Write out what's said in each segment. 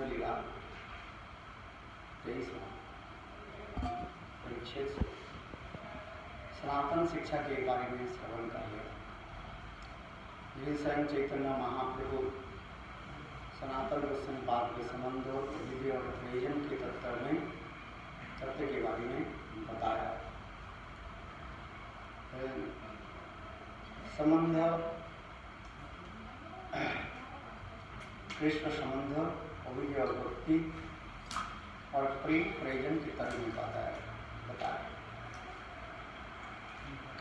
लीला 23वां परिच्छेद से सनातन शिक्षा के बारे में श्रवण कर लिया। ये स्वयं चैतन्य महाप्रभु सनातन गोस्वामीपाद के संबंध और विधि और प्रयोजन के तत्व के बारे में बताया। संबंध कृष्ण संबंध अभिधि और भक्ति और प्रेम प्रयोजन के तरह में बताया।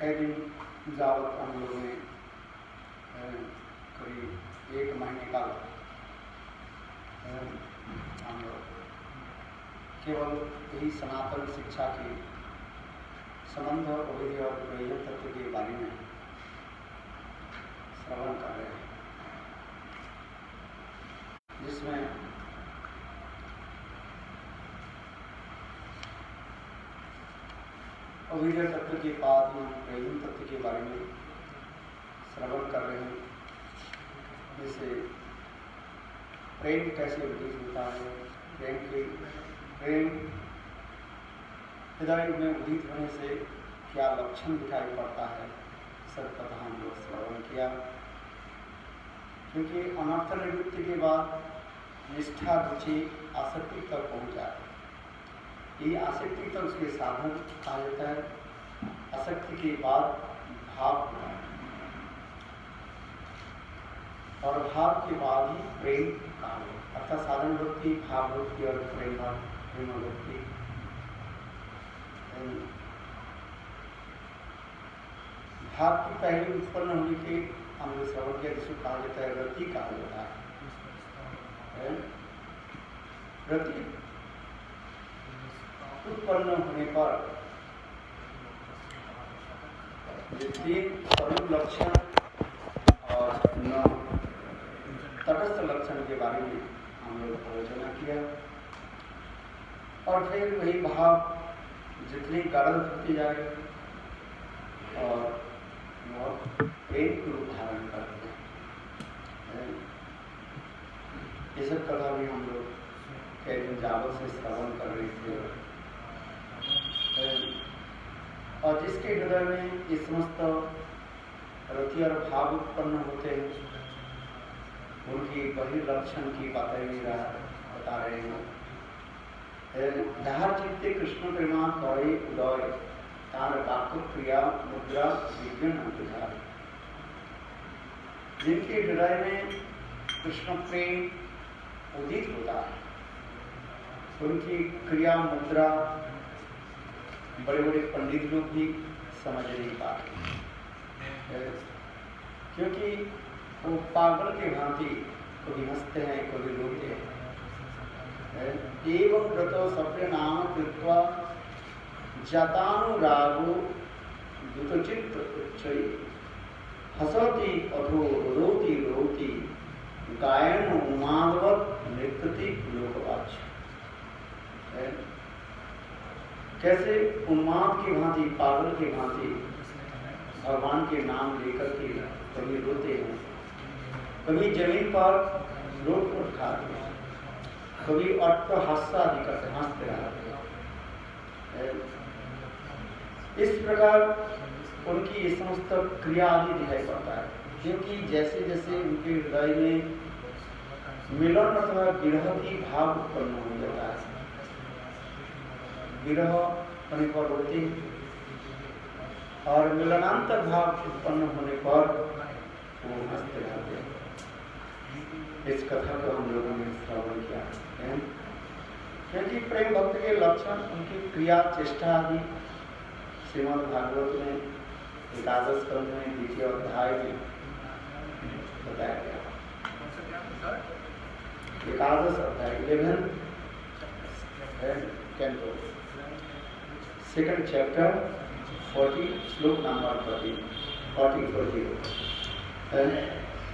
कई दिन जावत हम लोगों ने करीब 1 महीने का हम लोग केवल यही सनातन शिक्षा की संबंध अभिधि और प्रयोजन तत्व के बारे में श्रवण कर रहे हैं, जिसमें अभिधि तत्व के बाद हम प्रयोजन तत्व के बारे में श्रवण कर रहे हैं। जैसे प्रेम कैसे उदित होता है, प्रेम हृदय में उदित होने से क्या लक्षण दिखाई पड़ता है, सब कथा हम लोग श्रवण किया। क्योंकि अनर्थ निवृत्ति के बाद निष्ठा रुचि आसक्ति तक पहुँच जाए। ये आसक्ति तक उसके साधन कहा जाता है। आसक्ति के बाद भाव और भाव के बाद ही प्रेम कहा जाता है। अर्थात साधन भक्ति, भाव भक्ति और प्रेम भक्ति। भाव की पहले उत्पन्न होने के हम लोग श्रवण किया, जिसको कहा जाता है रति कहा जाता है। रति उत्पन्न होने पर ये 3 स्वरूप लक्षण और 9 तटस्थ लक्षण के बारे में हम लोग आलोचना किया। और फिर वही भाव जितनी गाढ़ होती जाए और वह प्रेम को रूप धारण करते हैं। ये सब कथा भी हम लोग कई दिन जावत से श्रवण कर रहे थे। और जिसके हृदय में ये समस्त रति और भाव उत्पन्न होते हैं, उनकी बहिर्लक्षण की बातें भी बता रहे हैं। जहाँ चित्ते कृष्ण प्रेमा करे उदय तार वाक्य क्रिया मुद्रा विज्ञान अंतर्धार। जिनके हृदय में कृष्ण प्रेम उदित होता है, उनकी क्रिया मुद्रा बड़े बड़े पंडित लोग भी समझ नहीं पाते, क्योंकि वो पागल के भांति कभी हंसते हैं, कभी रोते हैं। एवं व्रतो सप्य नाम कृत्वा जतानुरागो दुतचित्त उच्चै हसति अथो रोति रोति गायन उन्मादवत् नृत्यति लोकवाच। कैसे उन्माद की भांति, पागल की भांति भगवान के नाम लेकर के कभी रोते हैं, कभी जमीन पर लोट उठ खाते हैं, कभी अट्ट हास्य आदि करते हंसते रहते हैं। इस प्रकार उनकी ये समस्त क्रिया आदि दिखाई पड़ता है। क्योंकि जैसे जैसे उनके हृदय में मिलन अथवा विरह की भाव उत्पन्न हो जाता है, विरह होने पर रोते और मिलनांतर भाव उत्पन्न होने पर वो हंसते रहते हैं। इस कथा को हम लोगों ने श्रवण किया है। क्योंकि प्रेम भक्त के लक्षण उनकी क्रिया चेष्टा आदि श्रीमद् भागवत में 11 स्कंध में 2 अध्याय में बताया गया। 11 अध्याय 11 कैंटो 2nd chapter 40 श्लोक नंबर 40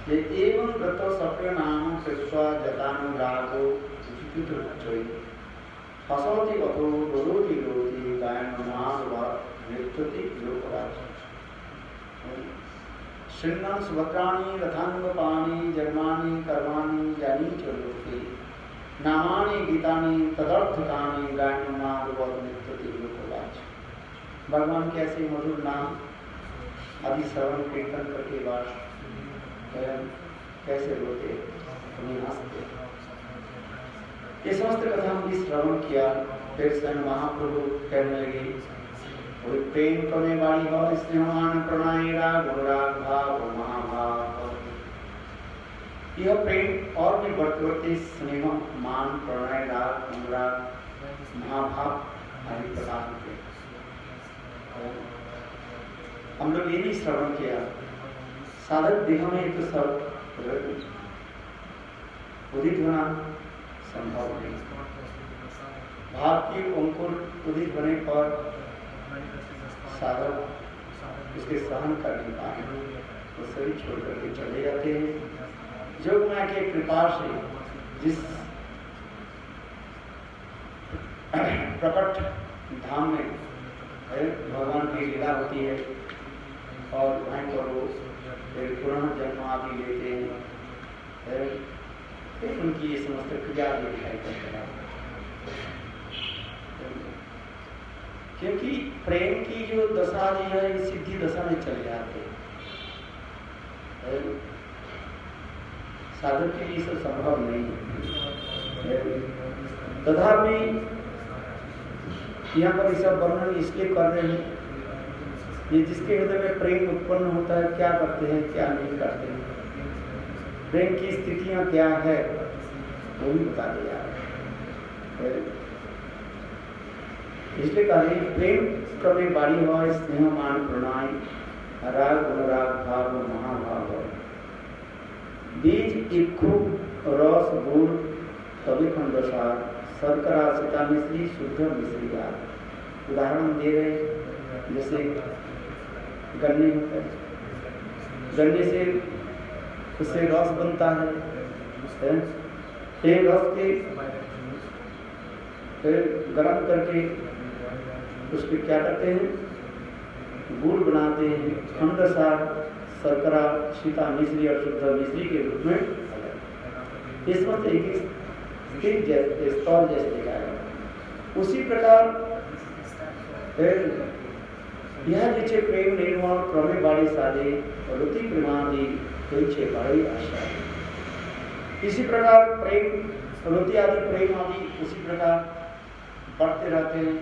ये एवं व्रतो सप्य नाम कृत्वा जतानुरागो उच्चै हसति अथो रोति रोति गायन उन्मादवत् नृत्यति लोकवाच। शृण्वन् सुभद्राणि रथाङ्गपाणि जन्मानि कर्माणि जानी च लोके नामानि गीतानि तदर्थकानि गायनाद नित्य तिरुपति। भगवान के ऐसे मधुर नाम आदि श्रवण कीर्तन करके बात कैसे रोते उन्हें हंसते। ये समस्त कथा हमने श्रवण किया। फिर स्वयं महाप्रभु कहने लगे, कोई प्रेम करने वाली हो स्नेहमान प्रणय राग अनुराग भाव महाभाव। यह प्रेम और भी बढ़ते बढ़ते स्नेह मान प्रणय राग अनुराग महाभाव आदि प्रकार के हम लोग ये भी श्रवण किया। साधक देह में तो सब उदित होना संभव नहीं। भाव की अंकुर उदित होने पर साधक उसके सहन कर नहीं पाए, वो सभी छोड़ करके चले जाते हैं। जोग माया के कृपा से जिस प्रकट धाम में भगवान की लीला होती है और वहीं पर वो पुनः जन्म आदि लेते हैं, फिर उनकी ये समस्त क्रिया भी दिखाई पड़ता है। क्योंकि प्रेम की जो दशा है सिद्धि दशा में चले जाते हैं। साधक के लिए सब संभव नहीं है। तथापि यहाँ पर सब वर्णन इसलिए कर रहे हैं, ये जिसके हृदय में प्रेम उत्पन्न होता है क्या करते हैं क्या नहीं करते हैं, प्रेम की स्थितियां क्या है वो भी बता दिया है। इसलिए कहा प्रेम कभी बाड़ी हो स्नेह मान प्रणय राग अनुराग भाव महाभाव। बीज इक्खु रस गुड़ कवि खंडसार शर्करा सीता मिश्री शुद्ध मिश्री। उदाहरण दे रहे जैसे गन्ने होता है, गन्ने से उससे रस बनता है, फिर रस के फिर गर्म करके उसके क्या करते हैं गुड़ बनाते हैं, खंडसार शर्करा सीता मिश्री और शुद्ध मिश्री के रूप में इसमें स्तर जैसे दिखाया। उसी प्रकार यह जिचे प्रेम निर्माण क्रमे बाड़ी साधे रुति प्रेमादि कोई बड़ी आशा। इसी प्रकार प्रेम रुति आदि प्रेम आदि उसी प्रकार बढ़ते रहते हैं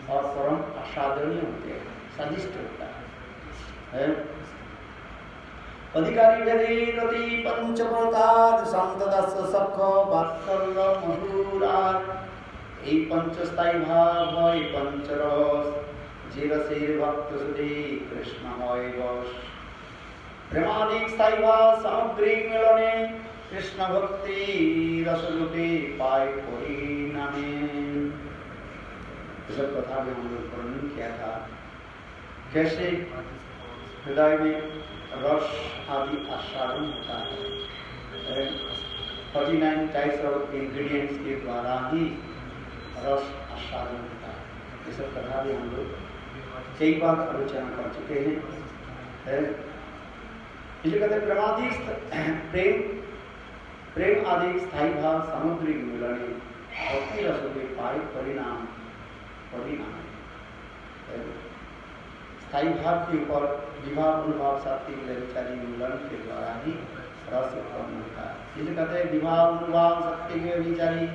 और परम असाधनीय होते हैं, स्वादिष्ट होता है। अधिकारी भेदे रति पंचप्रकार संतदस सख वात्सल्य मधुरार। এই पंचस्थायी भाव হয় पंचरस जिरसेर भक्त सुधे कृष्ण হয় বশ। প্রেমাদিক স্থায়ী ভাব সামগ্রিক মিলনে कृष्ण भक्ति रसरूपे पाए परिणामे। सब कथा में हम लोग वर्णन किया था कैसे हृदय में रस आदि आस्वादन होता है। 49 टाइप्स ऑफ इंग्रेडिएंट्स के द्वारा ही रस आस्वादन होता है। ये सब कथा भी हम लोग कई बार आलोचना कर चुके हैं। इसलिए कहते हैं प्रेमादि प्रेम आदि स्थायी भाव सामग्रिक मिलने भक्ति रस के पाए परिणाम स्थायी भाव के ऊपर विवाह अनुभाव सात्विक व्यभिचारी मिलन के द्वारा ही रस उत्पन्न होता है। इसलिए कहते हैं विवाह अनुभाव सात्विक व्यभिचारी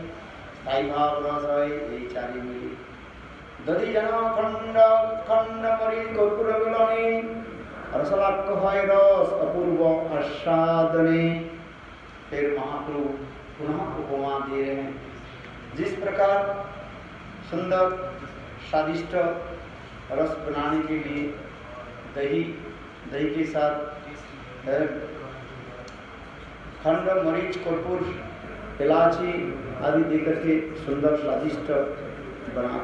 स्थायी भाव रस है व्यभिचारी मिली। दधि जना खंड खंड मरी कर्पूर मिलने रसलाक्ष है रस अपूर्व आस्वादने। फिर महाप्रभु पुनः उपमा दे रहे हैं, जिस प्रकार सुंदर स्वादिष्ट रस बनाने के लिए दही के साथ खंड मरीच कर्पूर इलायची आदि देकर के सुंदर स्वादिष्ट बना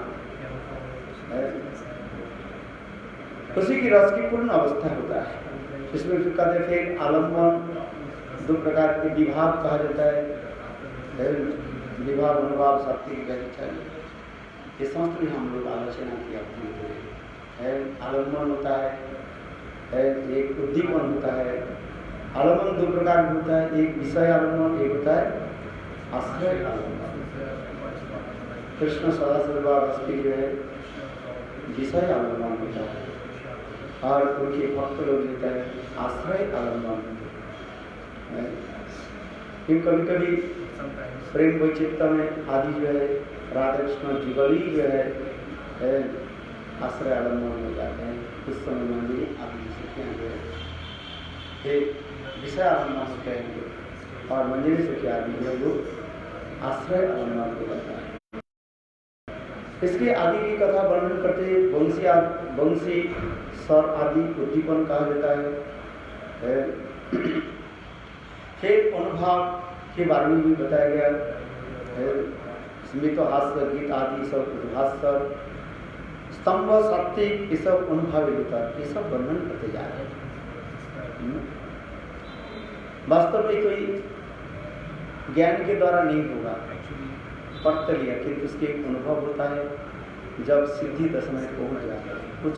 उसी की रस की पूर्ण अवस्था होता है। इसमें फिर कहते फिर आलम्बन दो प्रकार के विभाव कहा जाता है, विभाव अनुभाव सात्विक व्यभिचारी। ये समस्त भी हम लोग आलोचना किया है। आलम्बन होता है एक उद्दीपन होता है। आलम्बन दो प्रकार का होता है, एक विषय आलम्बन एक होता है आश्रय आलम्बन। कृष्ण सदाशिव जो है विषय आलम्बन होता है और उनके भक्त लोग लेते हैं आश्रय आलम्बन। कभी कभी प्रेम वैचित्रता में आदि जो है राधा कृष्ण जुगली जो है आश्रय आलम्बन हो जाते हैं। कुछ समय मंदिर आदि जो है विषय आलम्बन होते हैं और मंदिर से क्या आदि जो है वो आश्रय आलम्बन हो जाता है। इसके आदि की कथा वर्णन करते वंशी स्वर आदि उद्दीपन कहा जाता है। फिर अनुभाव के बारे में भी बताया गया। स्मित हास्य गीत आदि सब उद्भास स्तंभ सात्विक ये सब अनुभाव होता है, ये सब वर्णन करते जा रहे हैं। वास्तव में कोई ज्ञान के द्वारा नहीं होगा, पढ़ लिया किंतु उसके अनुभव होता है जब सिद्धि दशा में पहुंच जाता है। कुछ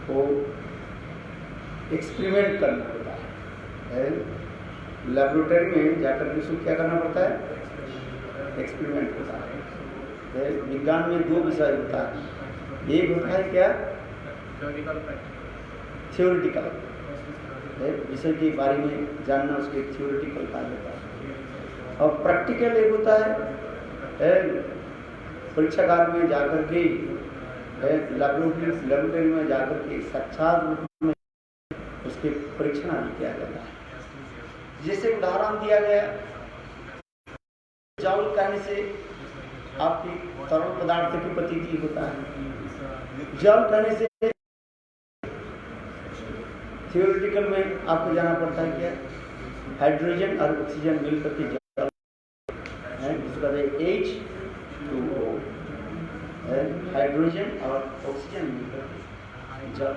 को एक्सपेरिमेंट करना होता है। लैबोरेटरी में जाकर के क्या करना पड़ता है? एक्सपेरिमेंट होता है। विज्ञान में दो विषय होता है, एक होता है क्या थ्योरेटिकल विषय के बारे में जानना, उसके थ्योरेटिकल कहा जाता है। और प्रैक्टिकल एक होता है परीक्षागार में जाकर के लैबोरेटरी में जाकर के साक्षात रूप में उसके परीक्षण आदि किया जाता है। जैसे उदाहरण दिया गया, जाऊल कहने से आपकी तरल पदार्थ की प्रतीति होता है। जल कहने से थियोरेटिकल में आपको जाना पड़ता है क्या, हाइड्रोजन और ऑक्सीजन मिलकर के जल है, जिसका H2O हाइड्रोजन और ऑक्सीजन मिलकर जल।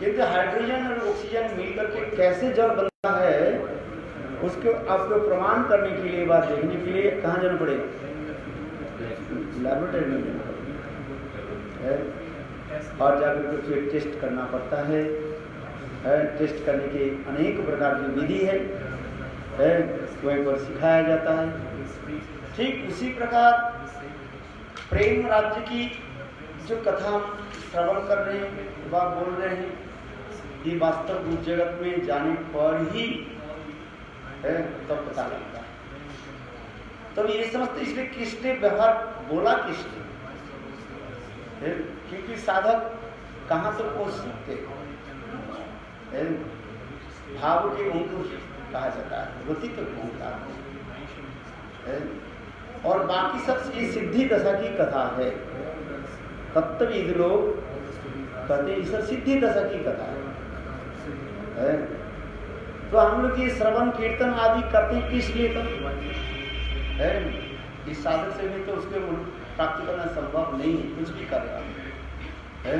किंतु हाइड्रोजन और ऑक्सीजन मिलकर के कैसे जल बनता है उसको आपको प्रमाण करने के लिए, बात देखने के लिए कहाँ जाना पड़ेगा? लैबोरेटरी में जाना पड़ेगा और जाकर के फिर टेस्ट करना पड़ता है। टेस्ट करने की अनेक प्रकार की विधि है, वहीं पर सिखाया जाता है। ठीक उसी प्रकार प्रेम राज्य की जो कथा हम श्रवण कर रहे हैं, बात बोल रहे हैं, ये वास्तव उस जगत में जाने पर ही तब पता लगता है। तब ये समझते इसलिए किसने व्यवहार बोला, किसने, क्योंकि साधक कहाँ तक पहुँच सकते हैं, भाव के अंकुर कहा जाता है, गति तक पहुँचता है। और बाकी सब ये सिद्धि दशा की कथा है। तत्वविद लोग कहते हैं सब सिद्धि दशा की कथा है। तो हम लोग ये श्रवण कीर्तन आदि करते हैं किस लिए? तो इस साधक से भी तो उसके प्राप्ति करना संभव नहीं है, कुछ भी कर रहा है।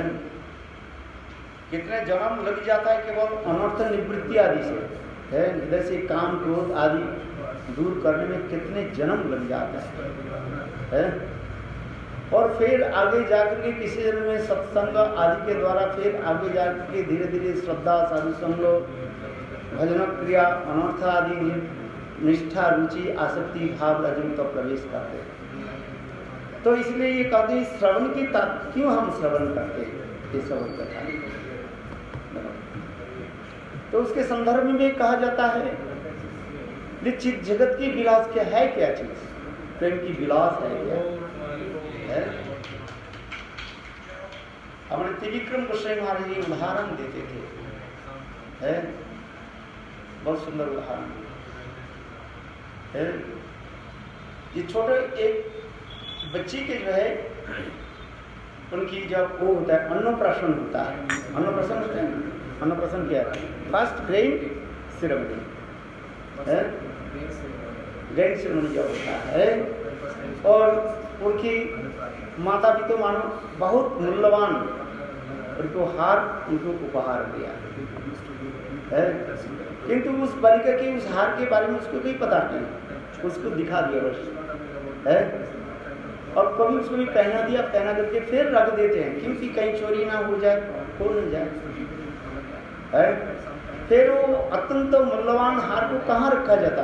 कितने जन्म लग जाता है केवल अनर्थ निवृत्ति आदि से, इधर से काम क्रोध आदि दूर करने में कितने जन्म लग जाता है। और फिर आगे जाकर के किसी जन्म में सत्संग आदि के द्वारा फिर आगे जाकर के धीरे धीरे श्रद्धा साधु संग भजन क्रिया अनर्थ आदि निष्ठा रुचि आसक्ति भाव अर्जुन तो प्रवेश करते हैं। तो इसलिए ये कहते हैं श्रवण की क्यों हम श्रवण करते हैं, ये श्रवण कथा। तो उसके संदर्भ में कहा जाता है चित जगत की विलास क्या है, क्या चीज प्रेम की विलास है क्या है? हमारे त्रिविक्रम गोस्वामी महाराज जी उदाहरण देते थे, बहुत सुंदर उदाहरण है। ये छोटे एक बच्ची के जो है उनकी जब वो होता है अन्नप्राशन होता है, अन्नप्राशन होता है। अन्नप्राशन क्या है? फर्स्ट ग्रेन सेरेमनी है, ग्रेन सेरेमनी जब होता है और उनकी माता पिता मानो बहुत मूल्यवान उनको हार उनको उपहार दिया है, किंतु उस बालिका के उस हार के बारे में उसको कोई पता नहीं, उसको दिखा दिया बस है। और कभी उसको भी पहना दिया, पहना करके फिर रख देते हैं क्योंकि कहीं चोरी ना हो जाए, खो न जाए है। फिर वो अत्यंत मूल्यवान हार को कहाँ रखा जाता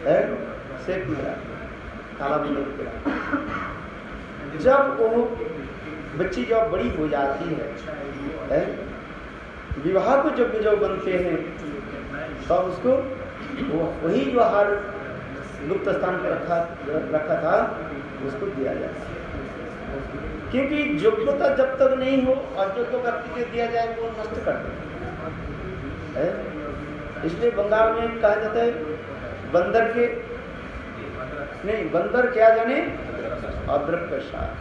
है? सेफ में काला बिल्कुल। जब वो बच्ची जब बड़ी हो जाती है, विवाह को जब बनते हैं तब उसको वही जो हार गुप्त स्थान पर रखा था उसको दिया जाता है। क्योंकि योग्यता जब तक नहीं हो अयोग्य व्यक्ति को दिया जाए वो नष्ट कर देता है। इसलिए बंगाल में कहा जाता है बंदर क्या जाने अदरक का स्वाद।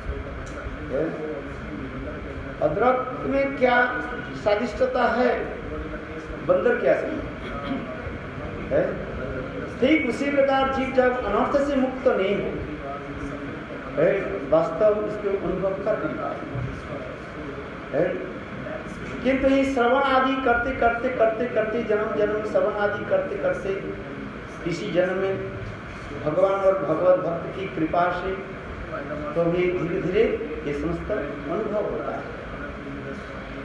अदरक में क्या स्वादिष्टता है, बंदर क्या समझे? ठीक उसी प्रकार जीव जब अनर्थ से मुक्त नहीं हो वास्तव इसके अनुभव कर नहीं पाए। किंतु ये श्रवण आदि करते जन्म श्रवण आदि करते किसी जन्म में भगवान और भगवत भक्त की कृपा से तो भी धीरे धीरे ये समस्त अनुभव होता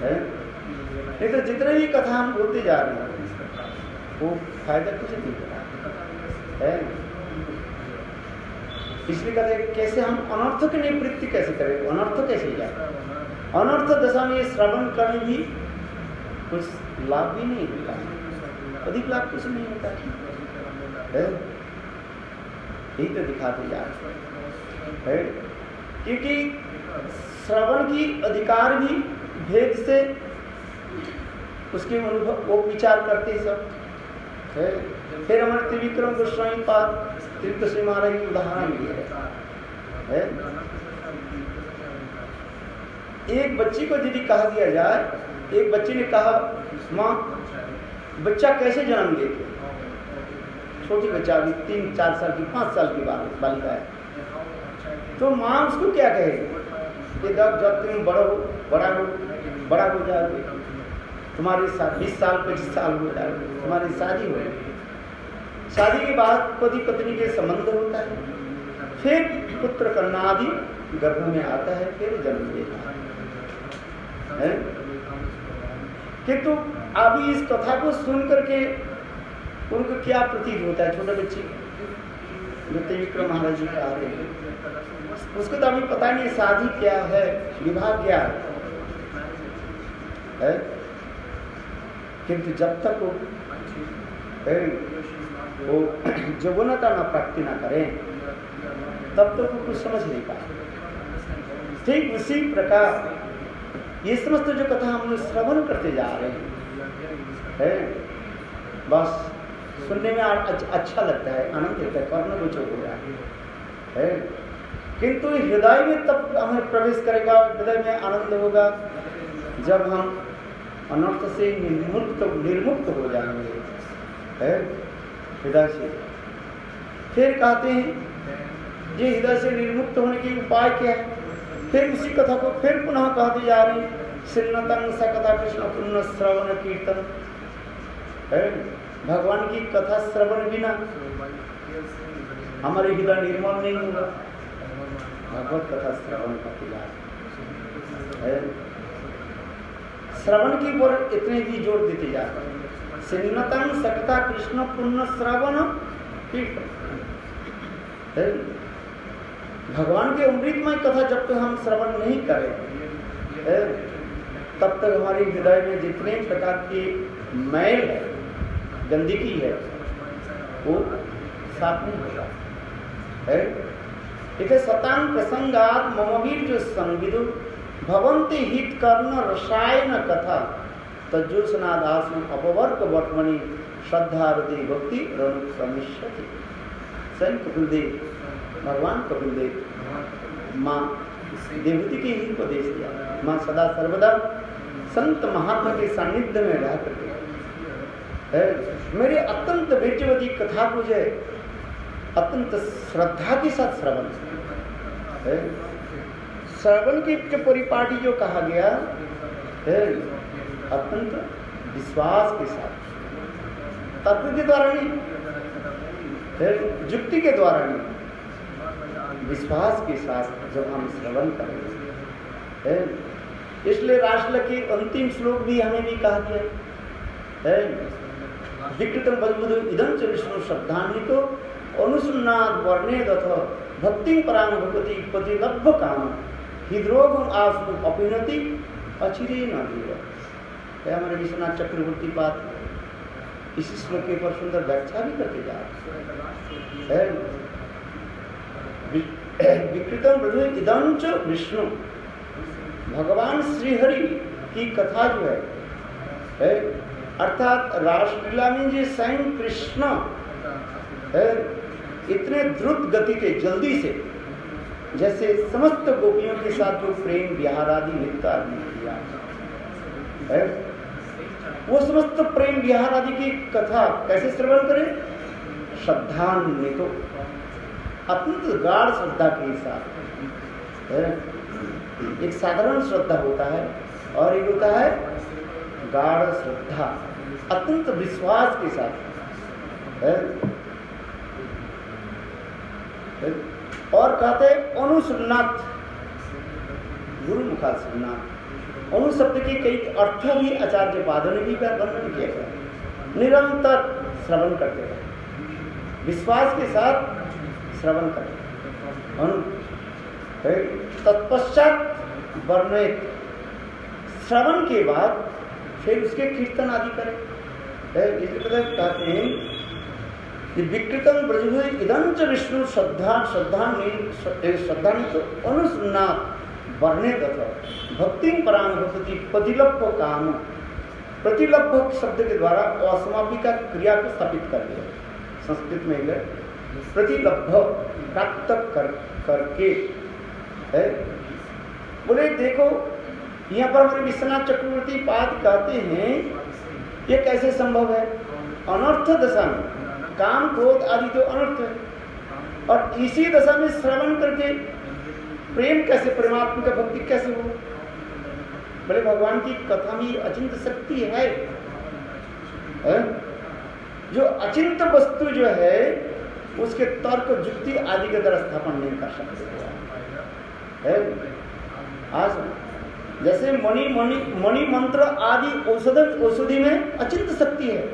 है। नहीं तो जितने भी कथा हम बोलते जा रहे हैं वो फायदा कुछ नहीं हो रहा है। इसलिए कहते हैं कैसे हम अनर्थ की निवृत्ति कैसे करें, अनर्थ कैसे जाए। अनर्थ दशा में श्रवण करने भी कुछ लाभ भी नहीं होता, अधिक लाभ कुछ नहीं होता है। यही तो दिखाते जा रहे हैं। क्योंकि श्रवण की अधिकार भी भेद से उसके अनुभव वो विचार करते सब है। फिर हमारे त्रिविक्रम गोस्वामी पाद तीर्थ से महाराज की उदाहरण दिए है। एक बच्ची को यदि कहा दिया जाए, एक बच्ची ने कहा माँ बच्चा कैसे जन्म लेते, छोटी बच्चा अभी 3-4 साल की 5 साल की बालिका है, तो माँ उसको क्या कहेगी कि जब तुम बड़ा हो जाओगे, तुम्हारे 20 साल 25 साल हो जाओगे, तुम्हारी शादी हो जाएगी। शादी के बाद पति पत्नी के संबंध होता है, फिर पुत्र कन्या आदि गर्भ में आता है, फिर जन्म लेता है। किंतु अभी इस कथा को सुन करके उनको क्या प्रतीत होता है, छोटे बच्चे जो त्रिविक्रम महाराज जी कहा रहे हैं उसको तो अभी पता नहीं शादी क्या है, विवाह क्या है। किंतु जब तक वो यौवनता न प्राप्ति न करें तब तक वो कुछ समझ नहीं पाए। ठीक उसी प्रकार ये समस्त जो कथा हम लोग श्रवण करते जा रहे हैं, बस सुनने में अच्छा लगता है, आनंद देता है, कर्ण गोचर हो रहा है। किंतु हृदय में तब हमें प्रवेश करेगा, हृदय में आनंद होगा जब हम अनर्थ से निर्मुक्त हो जाएंगे हृदय से। फिर कहते हैं ये हृदय से निर्मुक्त होने के उपाय क्या है। फिर उसी कथा को फिर पुनः कहते जा रहे हैं, श्रीनतन स कथा कृष्ण पुण्य श्रवण कीर्तन। भगवान की कथा श्रवण बिना हमारे हृदय निर्मल नहीं होगा। भगवत कथा श्रवण करते जा रहे हैं, श्रवण की ओर इतने भी जोर देते जा रहे हैं। सिन्नतम सकता कृष्ण पुण्य श्रवण कीर्तन। भगवान के अमृतमय कथा जब तक हम श्रवण नहीं करें तब तक हमारे हृदय में जितने प्रकार की मैल है, गंदगी है, वो साफ नहीं होता है। इसे सतान प्रसंगात ममवीर जो संविदु भवंती हित कर्ण रसायन कथा तज्जोत्सना दासु अपवर्ग वर्तमणि श्रद्धारति भक्ति रणु समिष्यति। स्वयं कपिलदेव, भगवान कपिलदेव माँ देवती के ही उपदेश दिया। माँ सदा सर्वदा संत महात्मा के सानिध्य में रह करके मेरे अत्यंत बेचवती कथा को जो अत्यंत श्रद्धा के साथ श्रवण, श्रवण की जो परिपाटी जो कहा गया अत्यंत विश्वास के साथ, तत्व के द्वारा नहीं, युक्ति के द्वारा नहीं, विश्वास के साथ जब हम श्रवण करेंगे। इसलिए राष्ट्र के अंतिम श्लोक भी हमें भी कहा गया है। विकृतम बलबुदु इदं च विष्णु श्रद्धान्वितो अनुसुन्नाद वर्णेद अथ भक्ति परांग भगवती प्रतिलब्ध काम हृद्रोगम आसु अपिनति अचिरे न धीर। हमारे विश्वनाथ चक्रवर्ती पाद इसी श्लोक के ऊपर सुंदर व्याख्या भी करके जा रहे हैं। विकृतम ब्रह्म इदं च विष्णु, भगवान श्रीहरि की कथा जो है अर्थात रासलीला में जो स्वयं कृष्ण इतने द्रुत गति के जल्दी से जैसे समस्त गोपियों के साथ जो प्रेम विहार आदि नृत्य आदि किया है, वो समस्त प्रेम विहार आदि की कथा कैसे श्रवण करें? श्रद्धान्वित तो अत्यंत गाढ़ श्रद्धा के साथ। एक साधारण श्रद्धा होता है और एक होता है गाढ़ श्रद्धा, अत्यंत विश्वास के साथ। और कहते हैं अनुसुन्नात, गुरु मुखा सुन्नात। अनु शब्द के कई अर्थ भी आचार्य पादों ने भी वर्णन किया है। निरंतर श्रवण करते हैं, विश्वास के साथ श्रवण करते हैं। तत्पश्चात वर्णित, श्रवण के बाद फिर उसके कीर्तन आदि करें। कहते हैं कि विकृतम ब्रज इदं च विष्णु श्रद्धान्वित अनुसुन्नात वर्णित अथ भक्ति परांग भगवती प्रतिलब्ध काम। प्रतिलब्ध शब्द के द्वारा असमापिका क्रिया को स्थापित कर दिया। संस्कृत में प्रतिलब्ध प्राप्त करके है। बोले देखो यहाँ पर हमारे विश्वनाथ चक्रवर्ती पाद कहते हैं ये कैसे संभव है? अनर्थ दशा में काम क्रोध आदि तो अनर्थ है, और इसी दशा में श्रवण करके प्रेम कैसे, परमात्मा का भक्ति कैसे हो? बोले भगवान की कथा में अचिंत शक्ति है। जो अचिंत वस्तु जो है उसके तर्क युक्ति आदि के द्वारा स्थापन नहीं कर सकते। आज जैसे मणि मंत्र आदि औषधि में अचिंत शक्ति है,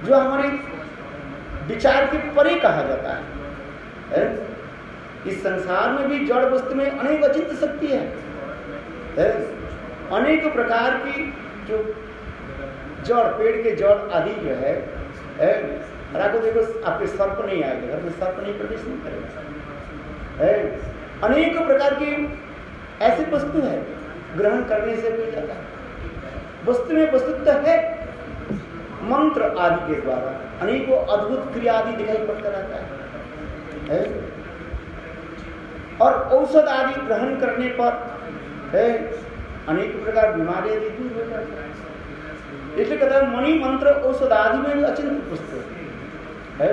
जो हमारे विचार के परे कहा जाता है। इस संसार में भी जड़ वस्तु में अनेक अचिंत शक्ति है। अनेक प्रकार की जो जड़, पेड़ के जड़ आदि जो है, आपको देखो आपके सर्प नहीं आएगा, घर में सर्प नहीं प्रवेश नहीं करेगा। अनेक प्रकार की ऐसी वस्तु है ग्रहण करने से मिल जाता है। वस्तु में वस्तुत्व है, मंत्र आदि के द्वारा अनेकों अद्भुत क्रिया आदि दिखाई पड़ता रहता है। और औषध आदि ग्रहण करने पर अनेक प्रकार बीमारी आदि दूर हो जाती है। इसलिए कहता है मणि मंत्र औषध आदि में अचिंत वस्तु है।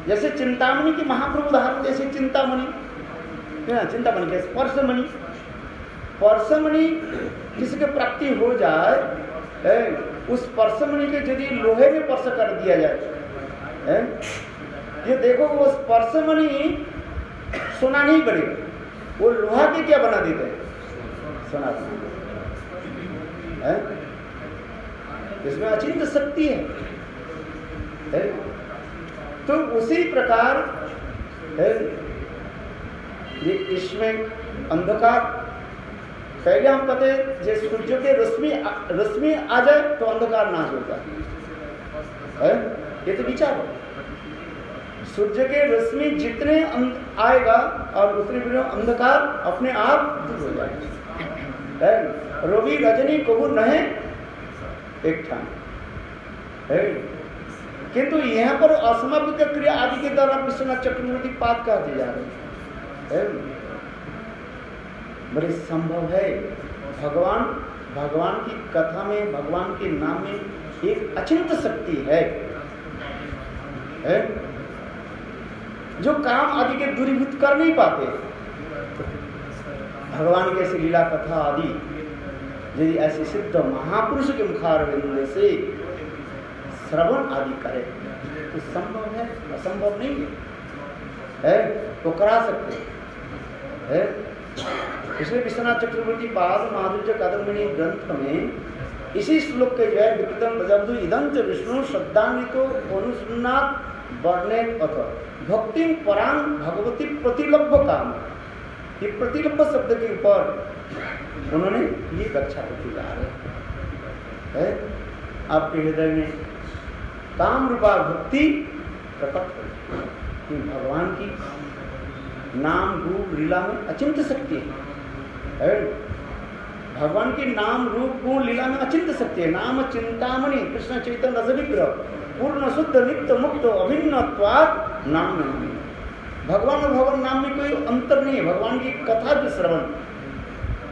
जैसे चिंतामणि की महाप्रभु उदाहरण, जैसे चिंतामणि के स्पर्शमणि, स्पर्शमणि किसके प्राप्ति हो जाए, उस स्पर्शमणि के यदि लोहे में स्पर्श कर दिया जाए, ये देखो वो स्पर्शमणि सोना नहीं बनेगा, वो लोहा के क्या बना देते हैं? सोना। इसमें अचिंत शक्ति है। तो उसी प्रकार ये इसमें अंधकार, पहले हम कहते हैं जैसे सूर्य के रश्मि आ जाए तो अंधकार नाश होता है। ये तो विचार है। सूर्य के रश्मि जितने आएगा और उतने बिना अंधकार अपने आप दूर हो जाएगा। रवि रजनी कबू नहे एक ठान है। किंतु यहाँ पर असमापिक क्रिया आदि के द्वारा विश्वनाथ चक्रवर्ती पाद कहते जा रहे हैं। बड़े संभव है। भगवान की कथा में, भगवान के नाम में एक अचिंत शक्ति है, जो काम आदि के दूरीभूत कर नहीं पाते। भगवान के ऐसी लीला कथा आदि यदि ऐसे सिद्ध महापुरुष के मुखारविंद से श्रवण आदि करे तो संभव है, असंभव नहीं है, तो करा सकते हैं। इसलिए विश्वनाथ चक्रवर्ती पाद माधुर्य कादम्बिनी ग्रंथ में इसी श्लोक के जो है विकृतम प्रजब्धु इदंत विष्णु श्रद्धान्वितो अनुसन्नाथ वर्णे अथ भक्ति परांग भगवती प्रतिलब्ध काम। ये प्रतिलब्ध शब्द के ऊपर उन्होंने ये व्याख्या करती जा रहे हैं। आपके हृदय में काम रूपा भक्ति प्रकट कि भगवान की नाम रूप लीला में अचिंत्य शक्ति है। भगवान की नाम रूप गुण लीला में अचिंत्य शक्ति है। नाम चिंतामणि कृष्ण चैतन्य रस विग्रह पूर्ण शुद्ध नित्य मुक्त अभिन्नत्वात् नाम नहीं। भगवान और भगवान नाम में कोई अंतर नहीं है। भगवान की कथा भी श्रवण,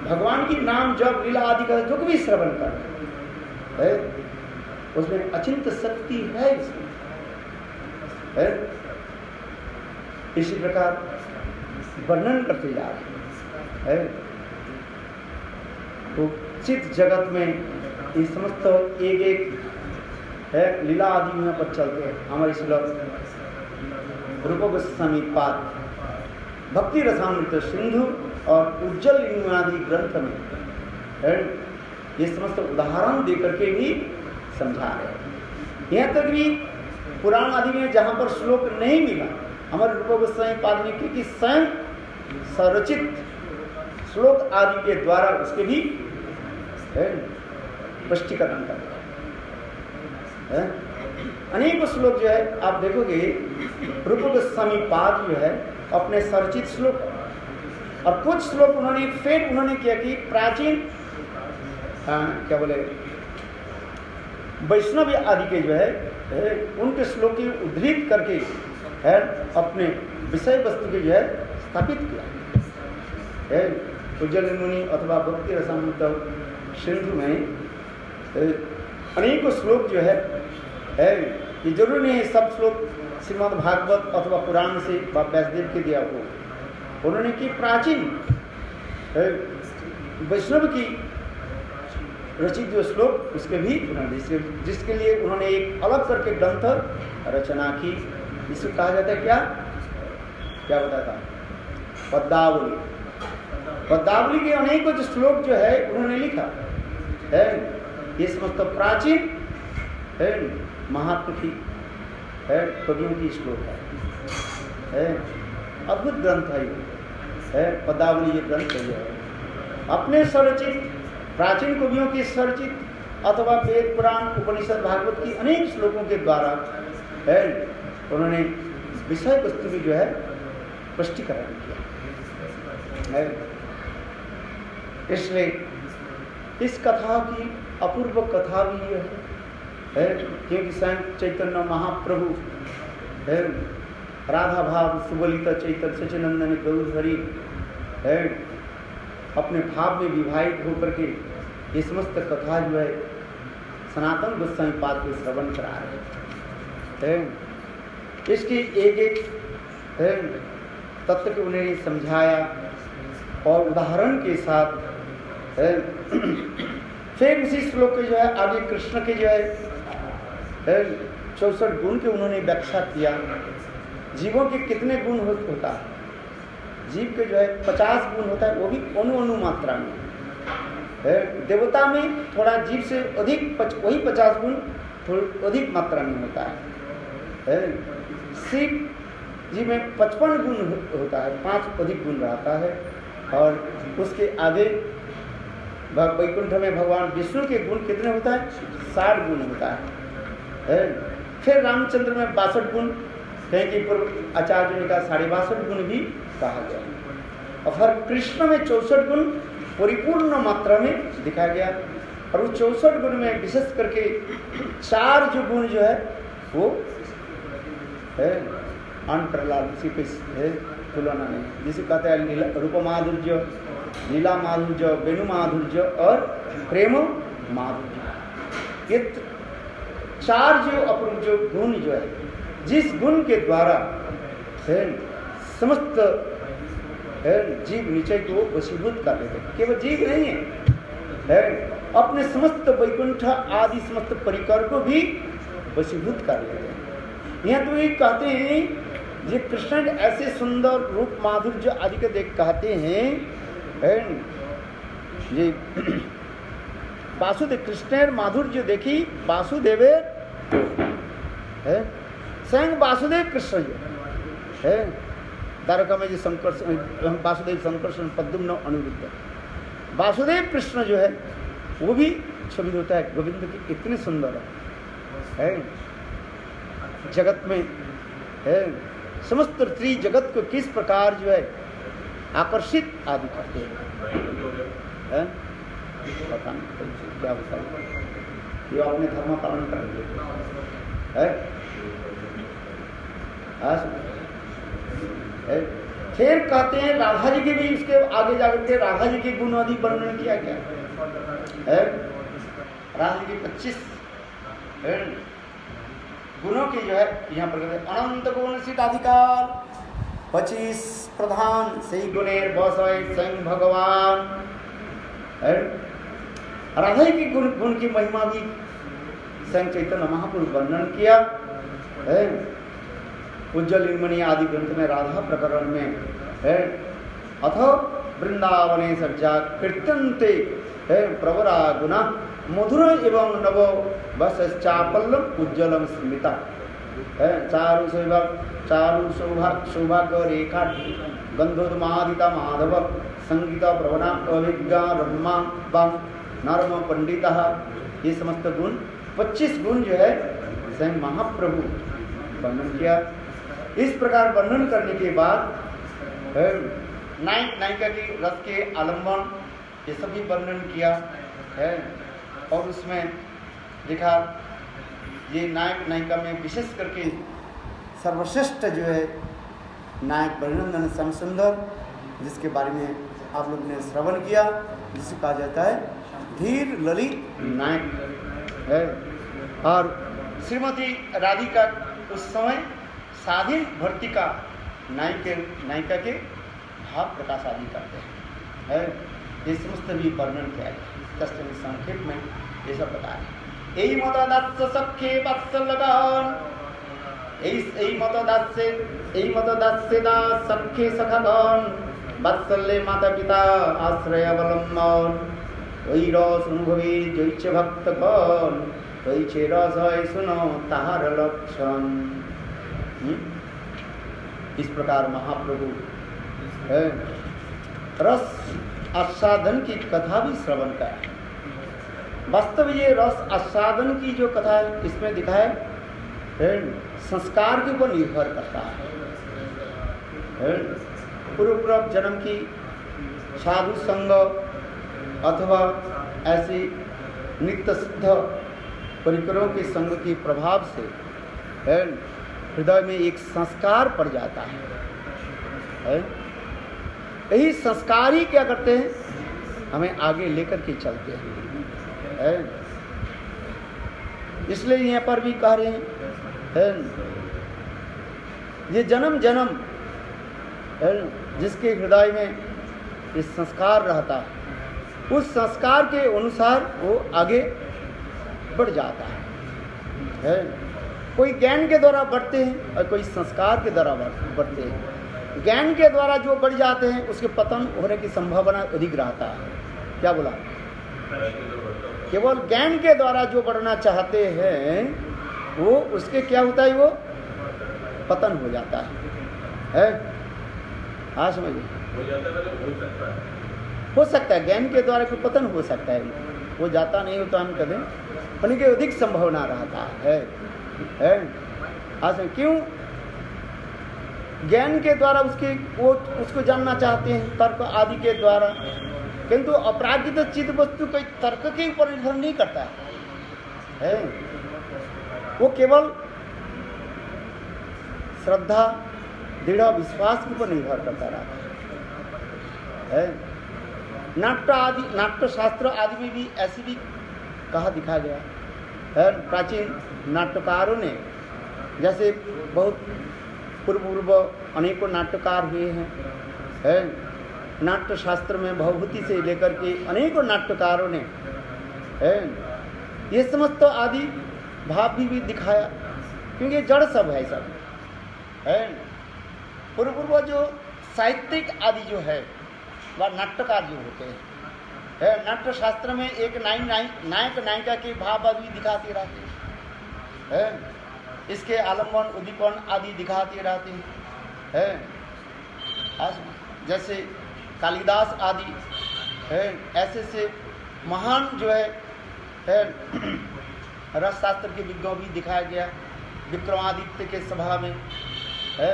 भगवान की नाम जब लीला आदि का जो भी श्रवण कर है उसमें अचिंत्य शक्ति है इसमें है। इसी प्रकार वर्णन करते जा रहे हैं। तो चित्त जगत में ये समस्त एक एक है लीला आदि में पर चलते हैं। हमारे श्लोक रूप गोस्वामी पाद भक्ति रसामृत सिंधु और उज्जवल आदि ग्रंथ में है ये समस्त उदाहरण देकर के भी समझा रहे हैं। यहाँ तक भी पुराण आदि में जहाँ पर श्लोक नहीं मिला हमारे रूप गोस्वामी पाद ने क्योंकि स्वयं स्वरचित श्लोक आदि के द्वारा उसके भी स्पष्टीकरण करते हैं। अनेक श्लोक जो है आप देखोगे रूप गोस्वामी पाद जो है अपने स्वरचित श्लोक और कुछ श्लोक उन्होंने क्या कि प्राचीन क्या बोले वैष्णव आदि के जो है उनके श्लोक की उद्धृत करके है अपने विषय वस्तु के जो है स्थापित किया है। उज्जवल मुनि अथवा भक्ति रसामृत सिंधु में अनेकों श्लोक जो है ये जरूर नहीं है सब श्लोक श्रीमद् भागवत अथवा पुराण से व्यासदेव के दिया हो। उन्होंने की प्राचीन वैष्णव की रचित जो श्लोक उसके भी जिसके लिए उन्होंने एक अलग करके ग्रंथ रचना की। इसको कहा जाता है क्या क्या बताया था पद्मावली। पद्मावली के अनेकों जो श्लोक जो है उन्होंने लिखा है। ये समस्त प्राचीन है महात्मा की है कवियों की श्लोक है अद्भुत ग्रंथ है पद्मावली। ये ग्रंथ है अपने स्वरचित प्राचीन कवियों की स्वरचित अथवा वेद पुराण उपनिषद भागवत की अनेक श्लोकों के द्वारा है उन्होंने विषय वस्तु की जो है स्पष्टीकरण किया है। इसलिए इस कथा की अपूर्व कथा भी है क्योंकि स्वयं चैतन्य महाप्रभु है राधा भाव सुबलित चैतन्य सचिनंदन गौरहरि है अपने भाव में विवाहित होकर के ये समस्त कथा जो है सनातन गोस्वामी पाद को श्रवण करा रहे हैं। इसकी एक एक तत्व को उन्हें समझाया और उदाहरण के साथ फिर उसी श्लोक के जो है आगे कृष्ण के जो है 64 गुण के उन्होंने व्याख्या किया। जीवों के कितने गुण होता है? जीव के जो है 50 गुण होता है वो भी अणु मात्रा में देवता में थोड़ा जीव से अधिक वही 50 गुण थोड़ी अधिक मात्रा में होता है। शिव जी में 55 गुण होता है 5 अधिक गुण रहता है और उसके आगे वैकुंठ में भगवान विष्णु के गुण कितने होता है 60 गुण होता है। फिर रामचंद्र में 62 गुण कहीं कि पूर्व आचार्य ने कहा 62 गुण भी कहा गया और फिर कृष्ण में 64 गुण परिपूर्ण मात्रा में दिखाया गया और उस 64 गुण में विशेष करके 4 जो गुण जो है वो है अंतरलालसी पे है तुलना नहीं जिसे कहते हैं रूप माधुर्य लीला माधुर्य वेणु माधुर्य और प्रेम माधुर्य। ये 4 जो अपूर्व जो गुण जो है जिस गुण के द्वारा है समस्त है जीव नीचे को वशीभूत कर लेते हैं। केवल जीव नहीं है अपने समस्त वैकुंठ आदि समस्त परिकर को भी वशीभूत कर लेते हैं। यहाँ तो ये कहते हैं ये कृष्ण ऐसे सुंदर रूप माधुर्य आदि के देख कहते हैं ये वासुदेव कृष्णेर माधुर्य देखी वासुदेवे है स्वयं वासुदेव कृष्ण जो है द्वारका में जो शंकर वासुदेव संकर्षण पद्मन अनिरुद्ध वासुदेव कृष्ण जो है वो भी छवि होता है गोविंद की इतने सुंदर है जगत में है समस्त त्रि जगत को किस प्रकार जो है आकर्षित आदि करते हैं पता नहीं क्या होता है ये अपने धर्म पालन करेंगे है फिर कहते हैं राधा जी के भी इसके आगे जाकर के राधा जी के गुण आदि वर्णन किया गया है राधा जी के 25 गुणों की जो है यहाँ पर कहते अनंत गुण सिद्धाधिकार 25 प्रधान सही गुणेर बसय स्वयं भगवान राधा जी की गुण की महिमा भी स्वयं चैतन्य महाप्रभु वर्णन किया है उज्जवल निर्मणि आदि ग्रंथ में राधा प्रकरण में है अथो वृंदावने सज्जा कीर्तनते है प्रवरा गुना मधुर एवं नवो बस चापल्लम उज्ज्वलम स्मिता है चारु सौभाग्य रेखा गंधोदमादिता माधव संगीत प्रवणा अभिज्ञा ब्रह्मा बम नर्म पंडिता ये समस्त गुण 25 गुण जो है स्वयं महाप्रभु वर्णन किया। इस प्रकार वर्णन करने के बाद नायक नायिका की रस के आलम्बन ये सभी वर्णन किया है और उसमें देखा ये नायक नायिका में विशेष करके सर्वश्रेष्ठ जो है नायक बलिनंदन श्याम सुंदर जिसके बारे में आप लोग ने श्रवण किया जिसे कहा जाता है धीर ललित नायक है और श्रीमती राधिका उस समय साधी भर्तिका नायिका के भाव प्रकाश आदि करते हैं ये समस्त भी वर्णन किया गया तस्वीर संक्षेप में ये सब बताया यही मतदास सखे वत्सलगण यही मतदास सखे सखगण वत्सल्य माता पिता आश्रय अवलंबन वही रस अनुभवी जैच भक्तगण वही छे रस है सुनो ताहार लक्षण। इस प्रकार महाप्रभु है रस आस्वादन की कथा भी श्रवण का है। वास्तव ये रस आस्वादन की जो कथा है इसमें दिखाए संस्कार के ऊपर निर्भर करता है पूर्व जन्म की साधु संग अथवा ऐसी नित्य सिद्ध परिकरों के संग के प्रभाव से हृदय में एक संस्कार पड़ जाता है यही संस्कार ही क्या करते हैं हमें आगे लेकर के चलते हैं इसलिए यहाँ पर भी कह रहे हैं ये जन्म जन्म जिसके हृदय में ये संस्कार रहता है उस संस्कार के अनुसार वो आगे बढ़ जाता है कोई ज्ञान के द्वारा बढ़ते हैं और कोई संस्कार के द्वारा बढ़ते हैं। ज्ञान के द्वारा जो बढ़ जाते हैं उसके पतन होने की संभावना अधिक रहता है। क्या बोला केवल ज्ञान के द्वारा जो बढ़ना चाहते हैं वो उसके क्या होता है वो पतन हो जाता है हाँ समझिए हो सकता है ज्ञान के द्वारा कोई पतन हो सकता है वो जाता नहीं हो तो हम कहें होने की अधिक संभावना रहता है क्यों ज्ञान के द्वारा वो उसको जानना चाहते हैं तर्क आदि के द्वारा किंतु अपराजित चित्त वस्तु कोई तर्क के ऊपर निर्भर नहीं करता है वो केवल श्रद्धा दृढ़ विश्वास के ऊपर निर्भर करता रहता है नाट्य शास्त्र आदि में भी ऐसी भी कहा दिखा गया है प्राचीन नाट्यकारों ने जैसे बहुत पूर्व अनेकों नाट्यकार हुए हैं नाट्य शास्त्र में भवभूति से लेकर के अनेकों नाट्यकारों ने ये समस्त आदि भाव भी दिखाया क्योंकि जड़ सब है सब है पूर्व जो साहित्यिक आदि जो है वह नाट्यकार जो होते हैं है। नाट्य शास्त्र में एक नायक नायिका के भाव आदि दिखाते रहते हैं, इसके आलम्बन उद्दीपन आदि दिखाते रहते हैं। जैसे कालिदास आदि है, ऐसे से महान जो है रसशास्त्र के विद्वान भी दिखाया गया विक्रमादित्य के सभा में है।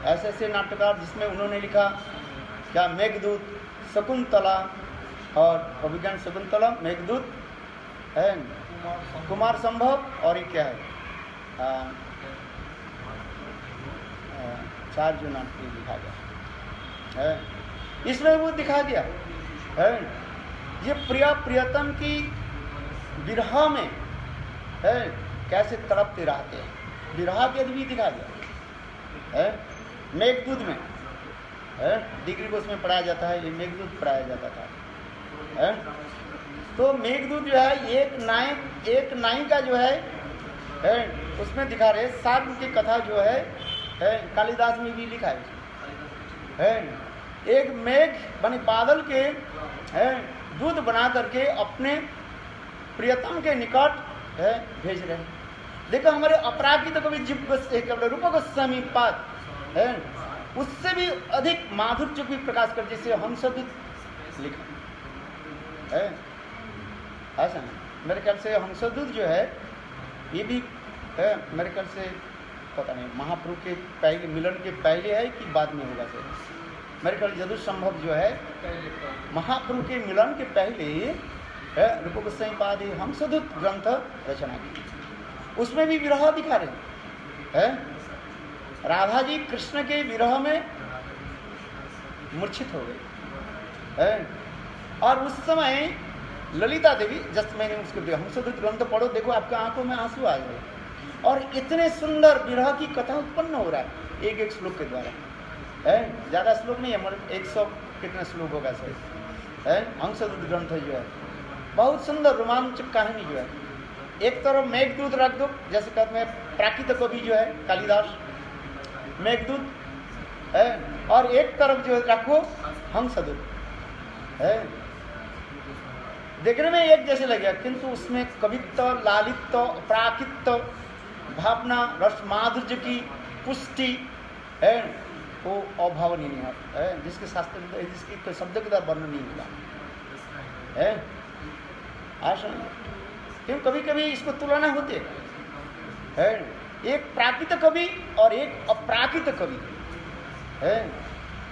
ऐसे ऐसे नाटककार जिसमें उन्होंने लिखा क्या मेघदूत, शकुंतला और अभिज्ञान शकुंतला, मेघदूत है, कुमार संभव और ये क्या है, चार जो नाटक लिखा गया है, इसमें वो दिखा गया है ये प्रिया प्रियतम की विरह में है कैसे तड़पते रहते हैं, विरह के भी दिखा गया है। मेघदूत में है, डिग्री को उसमें पढ़ाया जाता है, ये मेघदूत पढ़ाया जाता था है। तो मेघदूत जो है एक नायिका जो है उसमें दिखा रहे, साग की कथा जो है कालिदास में भी लिखा है। एक मेघ बने बादल के दूध बना करके अपने प्रियतम के निकट भेज रहे हैं। देखो हमारे अपराकित कवि जीव रूप गोस्वामी पाद है, उससे भी अधिक माधुर्य की प्रकाश कर, जैसे हम सब लिखा है ऐसा नहीं। मेरे ख्याल से हंसदूत जो है ये भी है, मेरे ख्याल से पता नहीं महाप्रभु के पहले मिलन के पहले है कि बाद में होगा सर, मेरे ख्याल यदि संभव जो है महाप्रभु के मिलन के पहले रूप गोस्वामी पाद हंसदूत ग्रंथ रचना की, उसमें भी विरह दिखा रहे हैं। राधा जी कृष्ण के विरह में मूर्छित हो गए हैं और उस समय ललिता देवी, जस्ट मैंने उसके हंसदूत ग्रंथ पढ़ो, देखो आपके आंखों में आंसू आ जाए और इतने सुंदर विरह की कथा उत्पन्न हो रहा है एक एक श्लोक के द्वारा है। ज़्यादा श्लोक नहीं है, मतलब 100 कितने श्लोक होगा सर है। हंसदूत ग्रंथ जो है बहुत सुंदर रोमांचक कहानी जो है। एक तरफ मेघदूत रख दो, जैसे कहते हैं प्राकृत कवि जो है कालिदास मेघदूत है, और एक तरफ जो रखो हंसदूत है। देखने में एक जैसे लगेगा किंतु उसमें कवित्व, लालित्य, प्राकृत्य, भावना, रस माधुर्य की पुष्टि है, वो अभावनीय है, जिसके शास्त्र जिसकी शब्द के द्वारा वर्णन नहीं होगा है। आशा क्यों कभी कभी इसको तुलना होती है, एक प्राकृत कवि और एक अप्राकृत कवि है।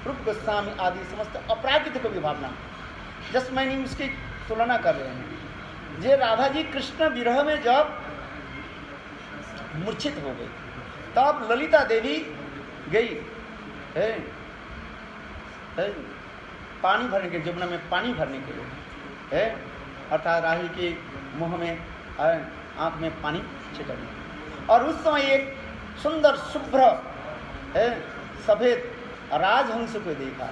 रूप गोस्वामी आदि समस्त अप्राकृत कवि भावना, जस्ट मैंने उसकी तुलना कर रहे हैं। जे राधा जी कृष्ण विरह में जब मूर्छित हो गई तब ललिता देवी गई है पानी भरने के, जमुना में पानी भरने के लिए है, अर्थात राही के मुंह में आंख में पानी छिटकने। और उस समय एक सुंदर शुभ्र सफेद राजहंस को देखा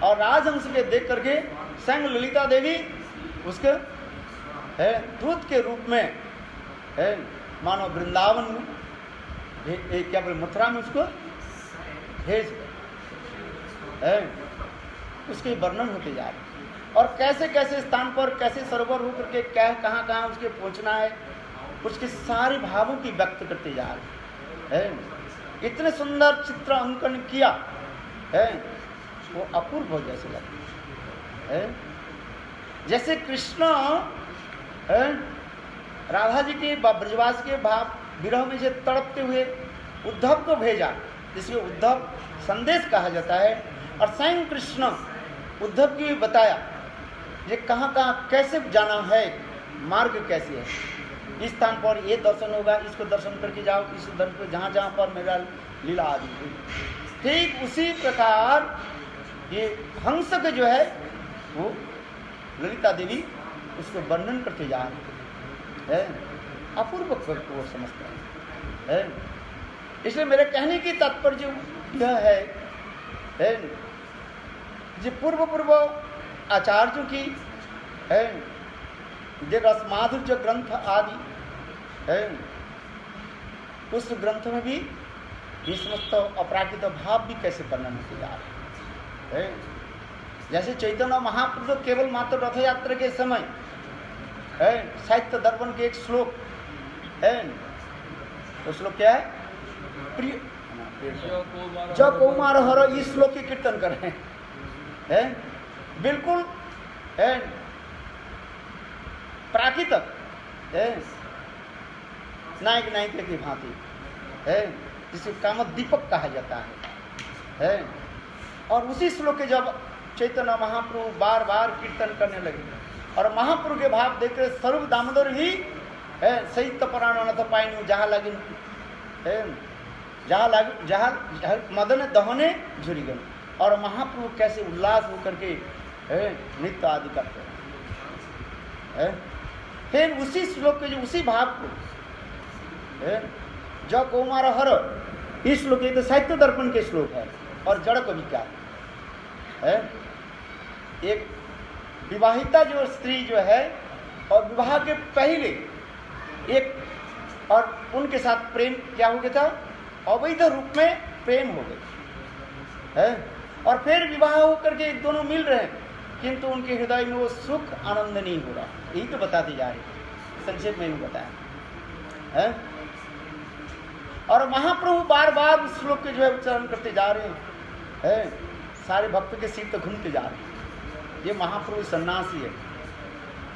और राजहंस के देख करके स्वयं ललिता देवी उसके दूत के रूप में मानो वृंदावन में क्या बोले मथुरा में उसको भेज उसके वर्णन होते जा रहे और कैसे कैसे स्थान पर कैसे सरोवर होकर के कहाँ कहाँ उसके पहुँचना है, उसके सारे भावों की व्यक्त करते जा रहे हैं। इतने सुंदर चित्र अंकन किया है, वो अपूर्व जैसे लगता है। जैसे कृष्ण राधा जी के ब्रजवास के भाव विरह में से तड़पते हुए उद्धव को भेजा, जिसको उद्धव संदेश कहा जाता है, और स्वयं कृष्ण उद्धव को भी बताया ये कहाँ कहाँ कैसे जाना है, मार्ग कैसे है, इस स्थान पर ये दर्शन होगा, इसको दर्शन करके जाओ, इस दर्शन पर जहाँ जहाँ पर मेरा लीला आदि हुई। ठीक उसी प्रकार ये हंस के जो है वो ललिता देवी उसको वर्णन करते जा रहे हैं, अपूर्व को समझते हैं। इसलिए मेरे कहने की तात्पर्य यह है जो पूर्व आचार्यों की है जो रसमाधुर्य ग्रंथ आदि है, उस ग्रंथ में भी ये समस्त अपराकृत भाव भी कैसे वर्णन होते जा रहे हैं। जैसे चैतन्य महाप्रभु केवल मात्र रथ यात्रा के समय है, साहित्य दर्पण के एक श्लोक है, तो श्लोक क्या है? प्रिय जो कुमार हर, इस श्लोक की कीर्तन कर रहे हैं, बिल्कुल है प्राकृतिक है, नायक नायिका की भांति है, जिसे कामोद्दीपक कहा जाता है। और उसी श्लोक के जब चैतन्य महाप्रभु बार बार कीर्तन करने लगे और महाप्रभु के भाव देखकर स्वरूप दामोदर भी है सहित प्राण न पाइन जहाँ लगे जहाँ मदन दहने झुरी गए। और महाप्रभु कैसे उल्लास होकर के नृत्य आदि करते हैं। फिर उसी श्लोक के जो उसी भाव को जो कौमार हर, इस श्लोक तो साहित्य दर्पण के श्लोक है और जड़ कवि का है। एक विवाहिता जो स्त्री जो है और विवाह के पहले एक और उनके साथ प्रेम क्या हो गया था, अवैध रूप में प्रेम हो गया है, और फिर विवाह होकर के दोनों मिल रहे हैं, किंतु उनके हृदय में वो सुख आनंद नहीं हो रहा। यही तो बताते जा रहे, संक्षेप में भी बताया है। और महाप्रभु बार बार उस श्लोक के जो है उच्चारण करते जा रहे हैं, सारे भक्त के सिर तो घूमते जा रहे हैं। ये महाप्रभु सन्यासी है।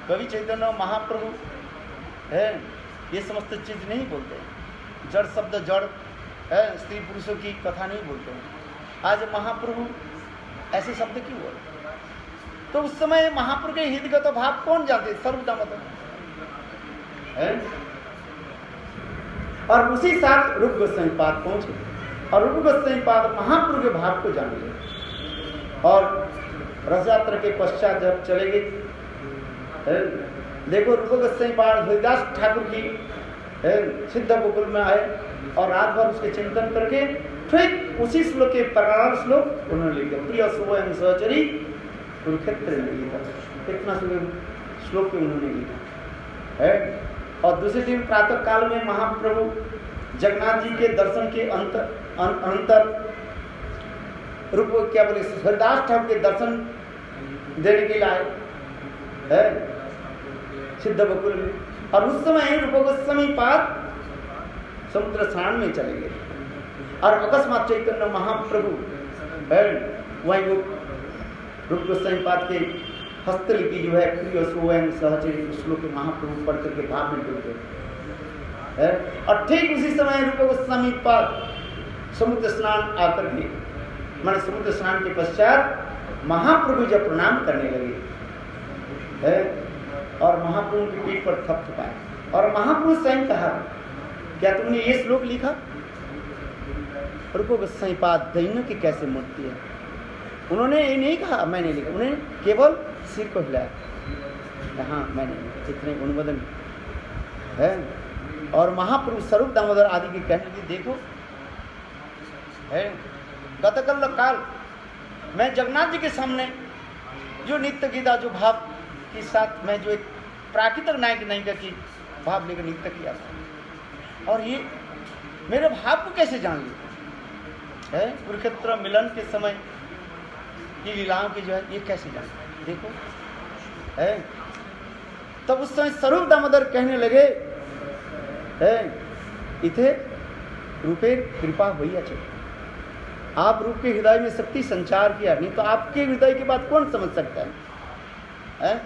कवि चैतन्य महाप्रभु है, ये समस्त चीज नहीं बोलते हैं। जड़ शब्द जड़ है, स्त्री पुरुषों की कथा नहीं बोलते हैं। आज महाप्रभु ऐसे शब्द क्यों बोले? तो उस समय महाप्रभु के हृदयगत भाव कौन जानते? सर्वदामोदर है। और उसी साथ रूप गोस्वामी पाद पहुंचे और रूप गोस्वामी पाद महाप्रभु के भाव को जान लिए। और रथ यात्रा के पश्चात जब चले गए, देखो रूप गोस्वामी पाद हरिदास ठाकुर की सिद्ध गोकुल में आए और रात भर उसके चिंतन करके ठीक उसी श्लोक के प्रारंभ श्लोक उन्होंने लिखा, प्रिय सुवयं सहचरी कुरुक्षेत्र में लिखा। कितना श्लोक उन्होंने लिखा है। और दूसरे दिन प्रातः काल में महाप्रभु जगन्नाथ जी के दर्शन के अंतर रूप क्या बोले हरिदास ठाकुर के दर्शन देने के लिए आए है सिद्ध बकुल में। और उस समय रूप गोस्वामी पाद समुद्र स्नान में चले गए और अकस्मात चैतन्य महाप्रभु है वहीं वो रूप गोस्वामी पाद के हस्तलिपि जो है प्रिय स्वयं सहचरी श्लोक महाप्रभु पढ़ करके भाव में डूब गए। और ठीक उसी समय रूप गोस्वामी पाद समुद्र स्नान आकर के माने समुद्र स्नान के पश्चात महाप्रभु जब प्रणाम करने लगे है और महाप्रभु की पीठ पर थपथपाए और महाप्रभु स्वयं कहा, क्या तुमने ये श्लोक लिखा? रूप गोस्वामी पाद दैन्य की कैसे मूर्ति है। उन्होंने ये नहीं कहा मैंने लिखा, उन्होंने केवल सिर को हिलाया, हाँ मैंने इतने अनुमोदन है। और महाप्रभु स्वरूप दामोदर आदि के कहने की देखो है गतकल काल मैं जगन्नाथ जी के सामने जो नित्य गीता जो भाव के साथ मैं जो एक प्राकृतिक नायक नायिका की भाव लेकर नृत्य किया था, और ये मेरे भाव को कैसे जान लिया है। कुरुक्षेत्र मिलन के समय की लीलाओं की जो है ये कैसे जान देखो है। तब उस समय स्वरूप दामोदर कहने लगे है इथे रूपे कृपा हुई अच्छे, आप रूप के हृदय में शक्ति संचार किया, नहीं तो आपके हृदय की बात कौन समझ सकता है?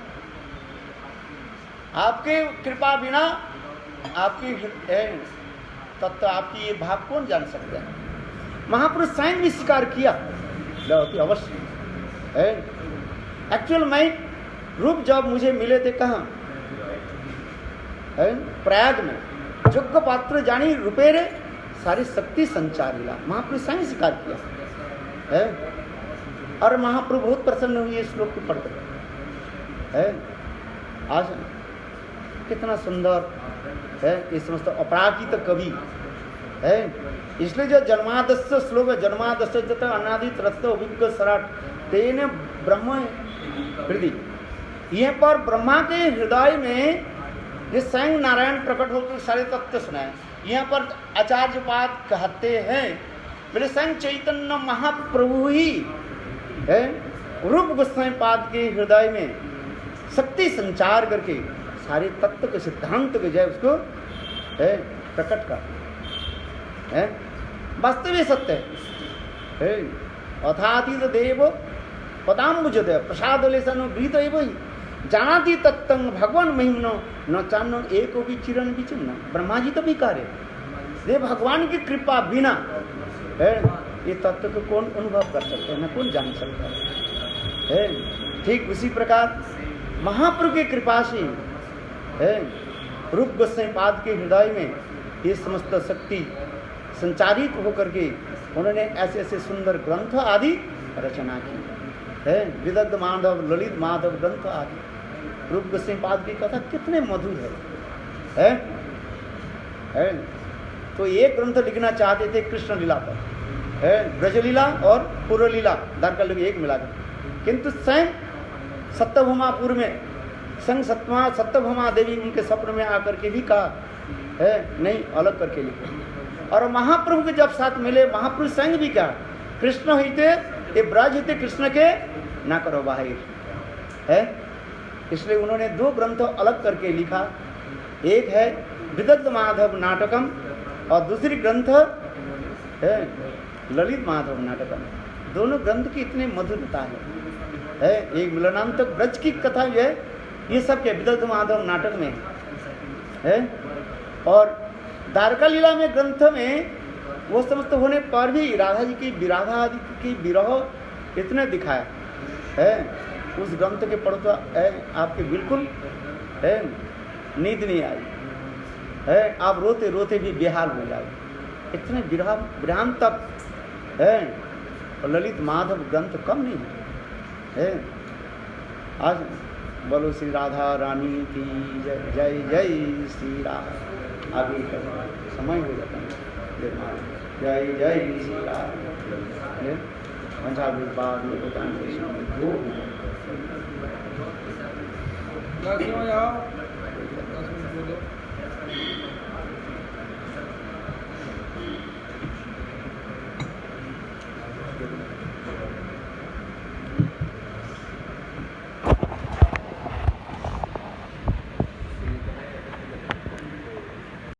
आपके कृपा बिना आपकी तब तो आपकी ये भाव कौन जान सकता है? महापुरुष स्वयं भी स्वीकार किया अवश्य है। एक्चुअल में रूप जब मुझे मिले थे कहाँ है प्रयाग में, जोग्य पात्र जानी रूपेरे सारी शक्ति संचार मिला, महाप्रभु स्वयं स्वीकार किया है। और महाप्रभु बहुत प्रसन्न हुए इस श्लोक को पढ़कर है। आज कितना सुंदर है ये समस्त अपराकित कवि है। इसलिए जो जन्मादस्य श्लोक है, जन्मादस्य जत अनादित रस्त अभिज्ञ सराट तेन ब्रह्म हृदय, यह पर ब्रह्मा के हृदय में ये स्वयं नारायण प्रकट होकर सारे तत्व सुनाए। यहाँ पर आचार्यपाद कहते हैं बोले स्वयं चैतन्य महाप्रभु ही है रूप गोस्वामी पाद के हृदय में शक्ति संचार करके सारे तत्व के सिद्धांत को जो उसको प्रकट कर है, वास्तविक सत्य है। अथातीत देव पदाम्बुज देव प्रसाद लेसन गीत एवं जानाति तत्तंग भगवान महिमनो न चानो एको भी चिरन विचिन्न। ब्रह्मा जी तो भी कार्य ये भगवान की कृपा बिना है ये तत्व को कौन अनुभव कर सकते हैं, न कौन जान सकता है। ठीक उसी प्रकार महाप्रभु की कृपा से है रूप गोस्वामी पाद के हृदय में ये समस्त शक्ति संचारित होकर के उन्होंने ऐसे ऐसे सुंदर ग्रंथ आदि रचना की है। विदग्ध माधव, ललित माधव ग्रंथ आदि। रूप गोस्वामी पाद की कथा कितने मधुर है। तो एक ग्रंथ लिखना चाहते थे कृष्ण लीला पर है, ब्रजलीला और पूर्व लीला दार का लोग एक मिलाकर, किंतु स्वयं सत्यभमापुर में संग सत्यभमा देवी उनके स्वप्न में आकर के भी कहा है नहीं अलग करके लिखो। और महाप्रभु के जब साथ मिले महाप्रभु संग भी कहा कृष्ण हिते ये ब्रज हिते कृष्ण के ना करो बाहर है। इसलिए उन्होंने दो ग्रंथ अलग करके लिखा, एक है विदग्ध माधव नाटकम और दूसरी ग्रंथ है ललित माधव नाटकम। दोनों ग्रंथ की इतनी मधुरता है। एक मिलनांतक ब्रज की कथा जो है ये सब के विदग्ध माधव नाटक में है। और द्वारका लीला में ग्रंथ में वो समस्त होने पर भी राधा जी की विराधा आदि की विरह इतने दिखाया है। उस ग्रंथ के पढ़ो तो आपके बिल्कुल है नींद नहीं आई है, आप रोते रोते भी बेहाल हो जाए, इतने विराम तक है। और ललित माधव ग्रंथ कम नहीं है। आज बोलो श्री राधा रानी की जय जय जय श्री राधा। आगे समय हो जाता है। जय जय श्री राधा। पंजाब बाद में